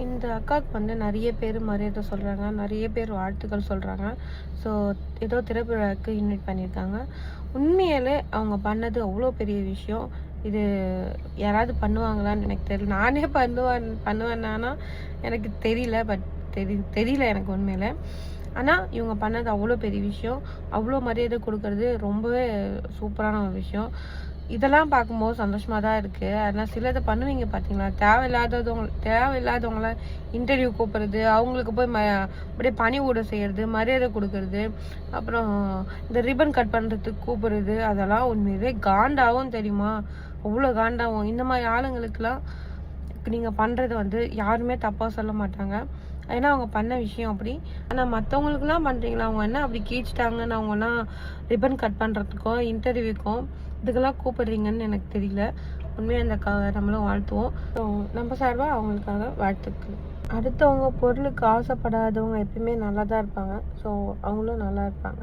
இந்த அக்காவுக்கு வந்து நிறைய பேர் மரியாதை சொல்கிறாங்க, நிறைய பேர் வாழ்த்துக்கள் சொல்கிறாங்க. ஸோ ஏதோ திறப்பு விழாவுக்கு இன்வைட் பண்ணியிருக்காங்க. உண்மையிலே அவங்க பண்ணது அவ்வளோ பெரிய விஷயம். இது யாராவது பண்ணுவாங்களான்னு எனக்கு தெரியல. நானே பண்ணுவேன்னானா எனக்கு தெரியல. பட் தெரியல எனக்கு உண்மையில. ஆனால் இவங்க பண்ணது அவ்வளோ பெரிய விஷயம். அவ்வளோ மரியாதை கொடுக்கறது ரொம்பவே சூப்பரான ஒரு விஷயம். இதெல்லாம் பார்க்கும்போது சந்தோஷமாக தான் இருக்குது. ஆனால் சிலதை பண்ணுவீங்க பார்த்தீங்களா, தேவையில்லாதவங்கள இன்டர்வியூ கூப்பிட்றது, அவங்களுக்கு போய் அப்படியே பணிவூட செய்கிறது, மரியாதை கொடுக்கறது, அப்புறம் இந்த ரிப்பன் கட் பண்ணுறதுக்கு கூப்பிட்றது, அதெல்லாம் உண்மையிலே காண்டாகவும் தெரியுமா, அவ்வளோ காண்டாகும். இந்த மாதிரி ஆளுங்களுக்கெல்லாம் நீங்கள் பண்ணுறது வந்து யாருமே தப்பாக சொல்ல மாட்டாங்க. ஏன்னா அவங்க பண்ண விஷயம் அப்படி. ஆனால் மற்றவங்களுக்குலாம் பண்ணுறீங்களா, அவங்க என்ன அப்படி கீழ்ச்சிட்டாங்கன்னு அவங்கலாம் ரிப்பன் கட் பண்ணுறதுக்கோ இன்டர்வியூக்கும் இதுக்கெல்லாம் கூப்பிடுறீங்கன்னு எனக்கு தெரியல. உண்மையாக அந்த நம்மளும் வாழ்த்துவோம். ஸோ நம்ம சார்பாக அவங்களுக்காக வாழ்த்துக்கள். அடுத்தவங்க பொருளுக்கு ஆசைப்படாதவங்க எப்பயுமே நல்லா தான் இருப்பாங்க. ஸோ அவங்களும் நல்லா இருப்பாங்க.